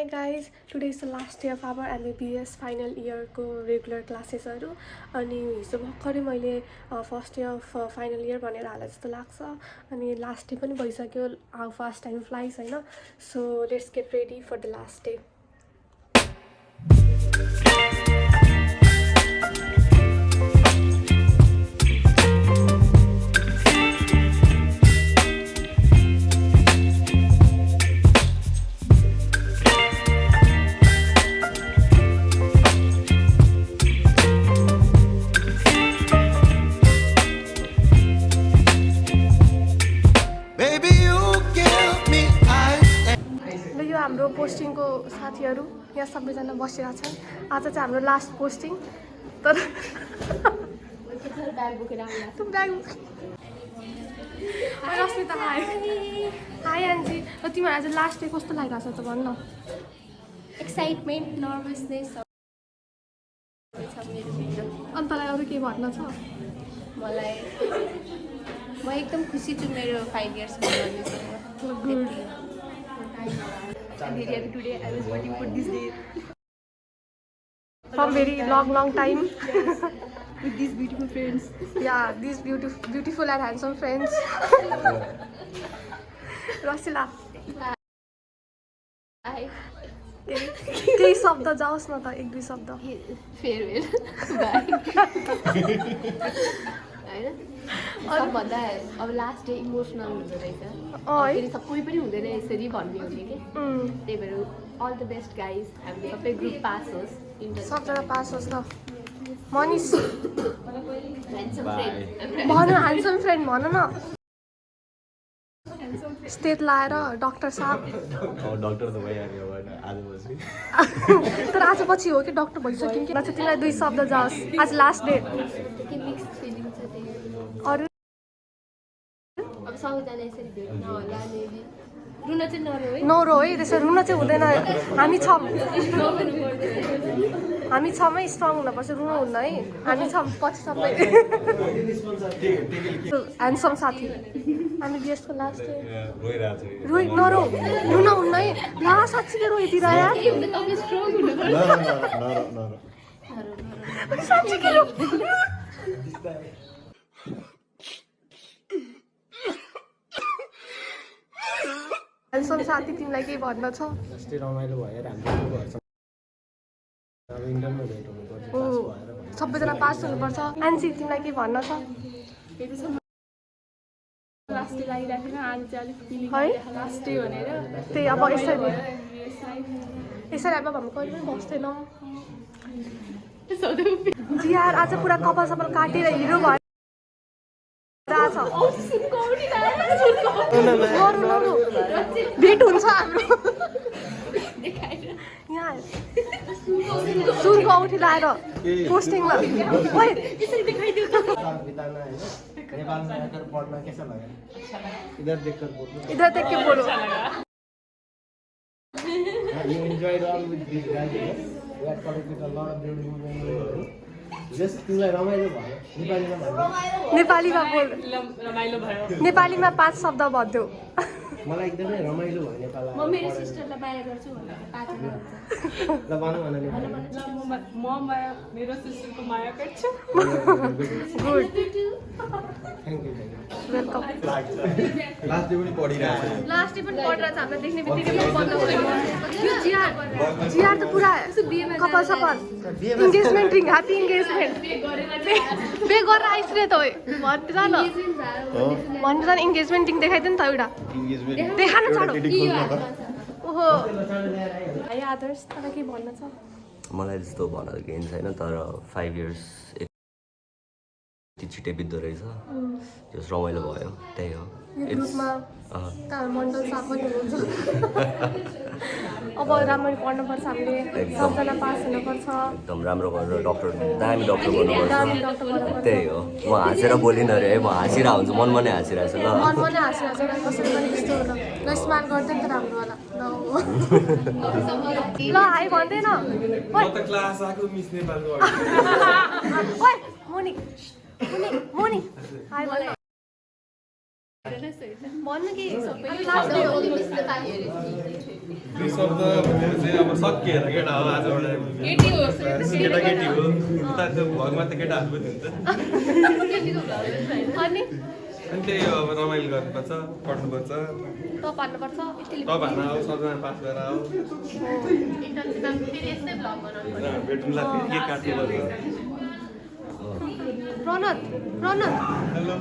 guys, today is the last day of our MBBS final year को regular classes हरु अनि हिजो भर्खरै मैले first day of final year भनेर हाले जस्तो लाग्छ अनि last day पनि भइसक्यो how fast time flies हैन so let's get ready for the last day. हाम्रो पोस्टिङ को साथीहरु यहाँ सबैजना बसिरहेका छन् आज चाहिँ हाम्रो लास्ट पोस्टिङ तर ब्याग बोकेर आउला तुम ब्याग हाय रश्मिता हाय हाय आन्जी र तिम्रो आज लास्ट डे कस्तो लागिरहेछ त भन्न एक्साइटमेन्ट नर्भसनेस अन्तलाई अरु के भन्न छ मलाई म एकदम खुसी छु मेरो 5 इयर्स गर्नेछ And here today I was waiting for this day from very long time with these beautiful friends. Yeah, these beautiful and handsome friends. Rasila. Hi. केही शब्द जाओस् न त एक दुई शब्द फेयरवेल बाइ हैन सबभन्दा अब लास्ट डे इमोसनल हुँदो रहेछ फेरि सबै पनि हुँदैन यसरी भन्ने हो कि त्यही भएर अल द बेस्ट गाइज हामीले सबै ग्रुप पास होस् सबजना पास होस् न मनिष ह्यान्डसम फ्रेन्ड भन ह्यान्डसम फ्रेन्ड भन न स्टेट लाएर डाक्टर साहब डाक्टर त भइहाल्यो आज पछि तर आज पछि हो कि डाक्टर भइसक्यो कि अच्छा तिमीलाई दुई शब्द जाओस् आज लास्ट डे के मिक्स फिलिङ छ त्यही अरु अब सबैजना यसरी भेट्न होला मेबी रुन चाहिँ नरो है त्यसो रुन चाहिँ हुँदैन हामी छमै स्ट्रङ हुनुपर्छ रुनु हुन्न है हामी छम पछि सबै ह्यान्डसम साथी हामी बिएसको लास्ट डे रोइ नरो रुन हुन्न है ला साँच्चीकै रोइदिएर यार साँच्चीकै रो ह्यान्डसम साथी तिमीलाई के भन्न छ अस्ति रमाइलो भयो हाम्रो घरसँग अब इन्टरमा भेट हुनुपर्छ पास भएर सबैजना पास हुनुपर्छ एन्सी तिमीलाई के भन्न छ लास्ट डे लागिरहेको छैन आज चाहिँ अलिक फिलिङ है लास्ट डे भनेर त्यही अब यसरी अब हामी कहिले पनि बस्दैनौँ जियार आज पुरा कपाल सपाल काटेर हिरो भयो भेट हुन्छ हाम्रो यहाँ सुनको औठी लाएर पोस्टिङमा नेपालमा आकर पढ्न कैसा लगा इधर देखकर बोलो इधर देख के बोलो you enjoyed all with these guys we had collected a lot of beautiful memories just तिमीलाई रमाइलो भयो नेपालीमा भन्नु नेपालीमा बोल रमाइलो भयो नेपालीमा 5 शब्द भन्छौ मलाई एकदमै रमाइलो भयो नेपालमा म मेरो सिस्टरलाई माया गर्छु भनेर पाछ ल भनौँ न नेपालीमा म मेरो सिस्टरको माया गर्छु good thank you welcome last day पनि पढिरहेको छ लास्ट डे पनि पढिरहेको छ हामीले देख्ने बित्तिकै बन्द भयो यो जियार त पुरा कपाल सपाल इन्गेजमेन्ट रिङ ह्यापी इन्गेजमेन्ट बे गरेर आइस रे त भन्छ न भन्छ न इन्गेजमेन्ट रिङ देखाइदियो नि त एउटा देखा न चाँडो ओहो है आदर्श तँलाई के भन्न छ मलाई त्यस्तो भन्न केही छैन तर 5 इयर्स यति छिटै बित्दो रहेछ त्यो रमाइलो भयो त्यही हो ग्रुपमा मण्डल साहब पनि हुनुहुन्छ अब राम्ररी पढ्नुपर्छ हामीले सबजना पास हुनुपर्छ एकदम राम्रो गरेर डक्टर दामी डक्टर गर्नुपर्छ गर्नुपर्छ त्यही हो म हाँसेर बोलिनँ अरे है म हाँसिरहेको हुन्छु मनमा नै हाँसिरहेको छु ल मनमा नै हाँसिरहेको छ कसरी पनि त्यस्तो हुन ल स्मार्ट गर्दै नि त राम्रो होला ल हाई भन्दैन ओइ मोनी मोनी हाई भन भन्नु के लास्ट डे हो दुई शब्द भनेर चाहिँ अब सकिएर केटा हो आजबाट केटा हो उता त्यो भगमा त केटाहरू पनि हुन्छ अनि अनि त्यही हो अब रमाइलो गर्नुपर्छ पढ्नुपर्छ टप हान्नुपर्छ टप हान्न आऊ सबजना पास गरेर आऊ भेटौँला फेरि के काट्नुपर्छ प्रणत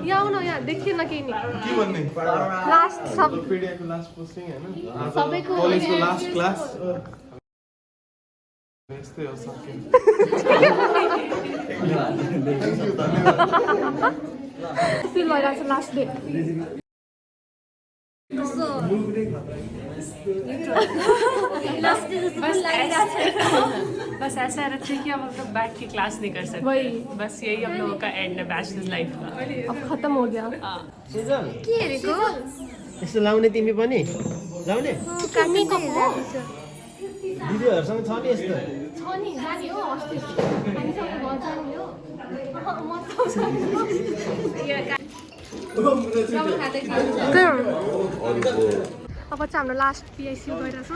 यहाँ आउन यहाँ देखिएन केही नि के भन्ने लास्ट सब पिडियाको लास्ट पोस्टिङ हैन सबैको कलेजको लास्ट क्लास यस्तै हो सक्यो फिल भइरहेको छ लास्ट डे बस ऐसा रखते कि हम लोग बैठ के क्लास नहीं कर सकते वही बस यही हम लोगों का एंड है बैचलर लाइफ का अब खत्म हो गया सिजन के हेरेको यस्तो लाउने तिमी पनि लाउने दिदीहरूसँग छ नि यस्तो छ नि जाने हो अस्ति हामीसँग घर जाने हो अब चाहिँ हाम्रो लास्ट पिआइसी गइरहेछ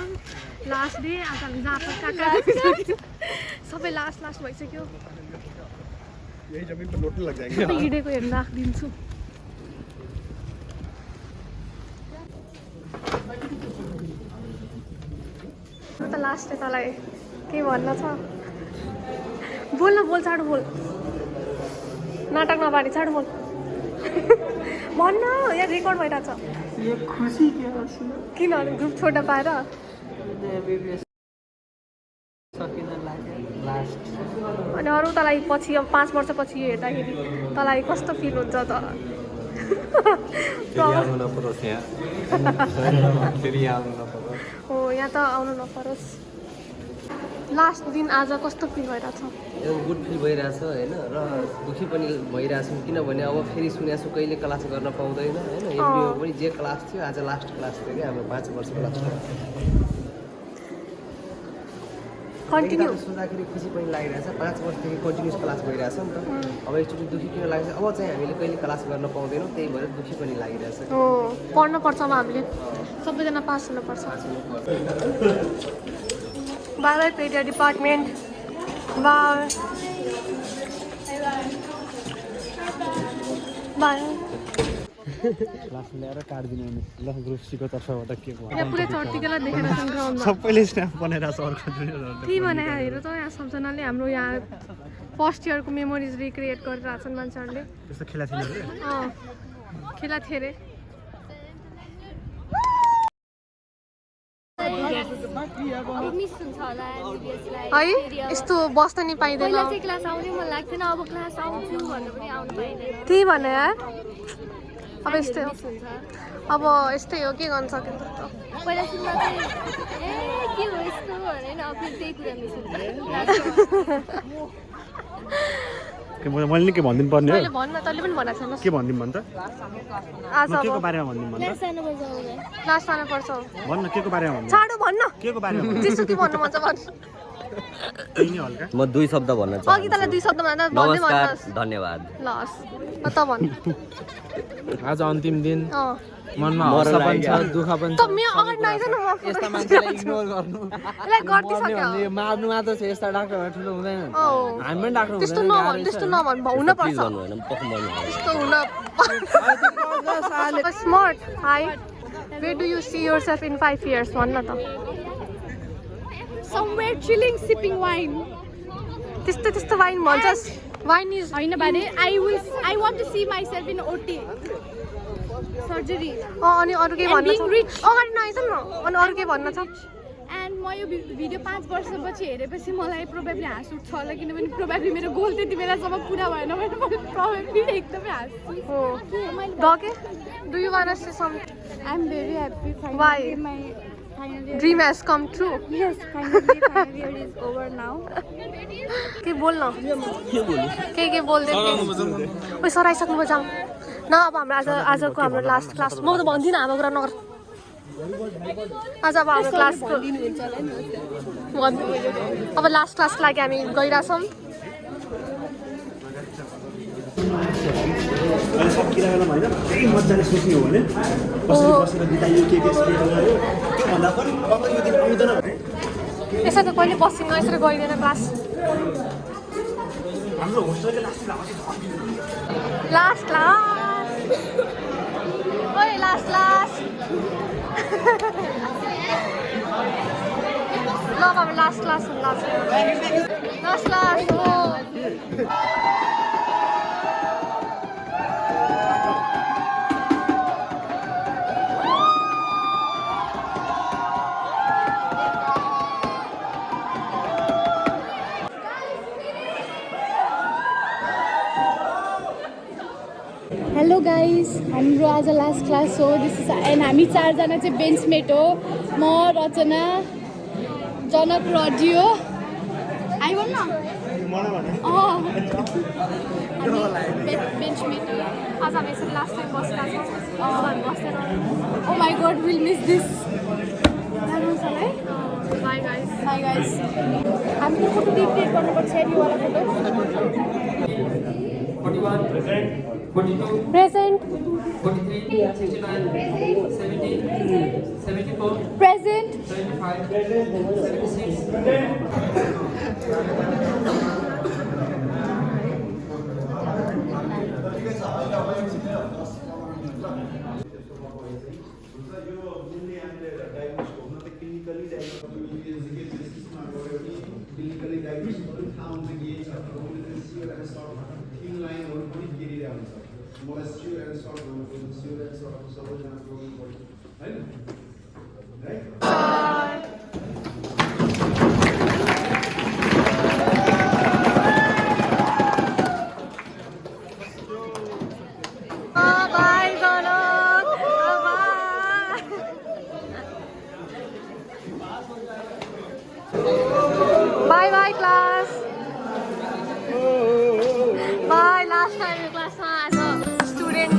लास्ट डे आज हामी जहाँ कहाँ सबै लास्ट भइसक्यो हिँडेको हेर्नु राखिदिन्छु त लास्ट तँलाई के भन्न छ बोल न बोल चाँडो बोल नाटक नपारी चाँडो बोल भन्न यहाँ रेकर्ड भइरहेछ किन ग्रुप छोड्न पाएर अनि अरू तँलाई पछि अब 5 वर्षपछि हेर्दाखेरि तँलाई कस्तो फिल हुन्छ त हो यहाँ त आउनु नपरोस् लास्ट दिन आज कस्तो फिल भइरहेछ गुड फिल भइरहेछ होइन र दुःखी पनि भइरहेछौँ किनभने अब फेरि सुनेछु कहिले क्लास गर्न पाउँदैन होइन एमबिओ पनि जे क्लास थियो आज लास्ट क्लास थियो क्या हाम्रो 5 वर्षको लास्ट कन्टिन्यू सोच्दाखेरि खुसी पनि लागिरहेछ 5 वर्षदेखि कन्टिन्युस क्लास भइरहेछ नि त अब एकचोटि दुःखी किन लाग्छ अब चाहिँ हामीले कहिले क्लास गर्न पाउँदैनौँ त्यही भएर दुःखी पनि लागिरहेछ हो पढ्नुपर्छ अब हामीले सबैजना पास हुनुपर्छ by pedia department by class ल्याएर काट्दिनु ल ग्रुप सीको तर्फबाट के भयो यहाँ पुरै चर्टिकेलाई देखेर छन् ग्राउन्डमा सबैले स्न्याप बनाइरहेछ अर्को जुनियरहरूले त्यही भने हेर त यहाँ सबजनाले हाम्रो यहाँ फर्स्ट इयरको मेमोरिज रिक्रिएट गरिरहेछन् मान्छेहरूले त्यस्तो खेला थिएन रे खेला थिए अरे है यस्तो बस्न नि पाइँदैन क्लास आउनै मन लाग्थेन अब क्लास आउँछु भन्नु पनि आउनु पाइँदैन त्यही भने यार अब यस्तै हो अब यस्तै हो के गर्न सकिन्छ त पहिला सुन्दा चाहिँ ए के हो यस्तो भनेर अब त्यही कुरा मिस हुन्छ मैले के भनिदिनु पर्ने हो मैले भन्न तैँले पनि भनेको छैनस् के भनिदिउँ भन् त आज म के को बारेमा भनिदिउँ भन् त क्लास जानुपर्छ भन्न के को बारेमा भनिदिउँ चाँडो भन्न के को बारेमा भनिदिउँ जेसुकै भन्नु मन छ भन् त्यही नै हल्का म 2 शब्द भन्न अघि चाहन्छु तँलाई 2 शब्द भन्दा भन्दै नमस्कार भन्नुहोस् धन्यवाद लस त भन् आज अन्तिम दिन अँ मनमा हर्ष पनि छ दुःख पनि त मेरो अगाडि नआइज न यस्ता मान्छेलाई इग्नोर गर्नु यसलाई गर्दिसक्यो यो मार्नु मात्र छ यस्ता डाक्टरहरू ठुलो हुँदैन औ हामी पनि डाक्टर त्यस्तो नभन् हुन प्लिज पर्छ भन्नु होइन पर्फर्म गर्नु त्यस्तो हुन smart high where do you see yourself in 5 years भन्न त somewhere chilling sipping wine त्यस्तो वाइन भन्छस् वाइन इज होइन भने I want to see myself in OT surgery अनि अरू के And भन्न being छ rich. अगाडि नआइज न अनि अरू के भन्न छ and म यो भिडियो 5 वर्षपछि हेरेपछि मलाई प्रोबेबली हाँस उठ्छ होला किनभने प्रोबेबली मेरो गोल त्यति बेलासम्म पुरा भएन भने मैले प्रोबेबली एकदमै हाँस्छु हो गके do you want say some I am very happy finally Why? my final year dream has come true yes finally final year is over now के बोल्न के बोल्दै ओइ सर आइसक्नु भयो जाउँ न अब हाम्रो आजको हाम्रो लास्ट क्लास म त भन्दिनँ हाम्रो कुरा नगर आज अब हाम्रो क्लासको अब लास्ट क्लासको लागि हामी गइरहेछौँ बाँकीलाई बेलामा होइन त्यही मजाले सोच्नु हो भने कसरी बसेर बिताइयो के स्पेयर गर्यो त्योभन्दा पनि अब यो दिन आउँदैन भने यसो त कहिले बसिन्न यसरी गइँदैन क्लास हाम्रो होस्टेलले लास्ट ओए लास्ट ल अब लास्ट हो हेलो गाइस हाम्रो आज लास्ट क्लास हो दिस इज एन्ड हामी चारजना चाहिँ बेन्चमेट हो म रचना जनक रडियो आइ भन् न बेन्चमेट हो आज हामी यसरी लास्ट टाइम बस्दा बस्दैन oh my god will miss this bye guys हामीले फोटो क्लिक गर्नुपर्छ योवाला photo present present Bye class. Bye last time in class as a student.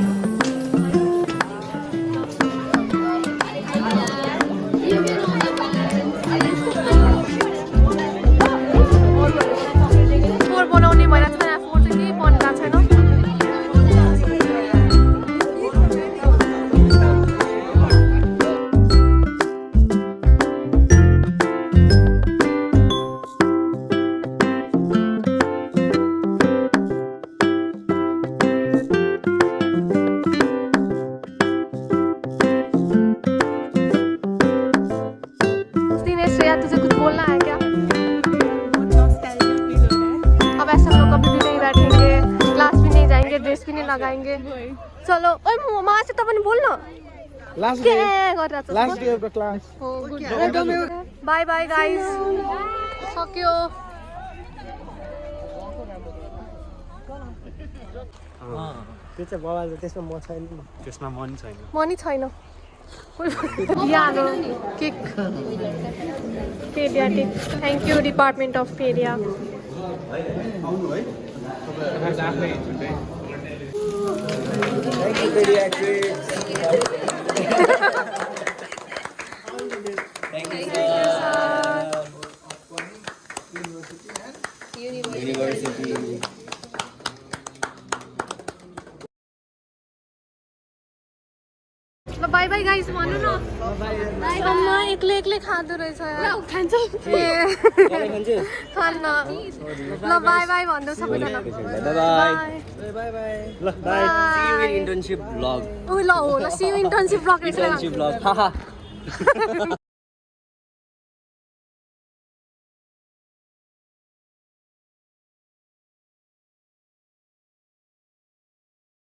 Four बनाउने भइरहेको छ फोर चाहिँ केही बनिरहेको छैन ड्रेस भी नहीं लगाएंगे चलो ओए माँ से तो अपन बोल ना last day of the class bye bye guys सक्यो त्यो चाहिँ बाबा त्यसमा म छैन त्यसमा मन छैन म नि छैन यहाँ cake paediatric thank you department of pedia आउनु है Thank you, pediatrics. Thank you, sir. University. By by guys भन्नु न अम्मा एक्लै खाँदो रहेछ खान्छ खान्न ल बाई बाई भन्दै सबैजना Bye bye. ल bye See you in internship vlog. ल हो ल see you internship vlog Internship vlog. Haha.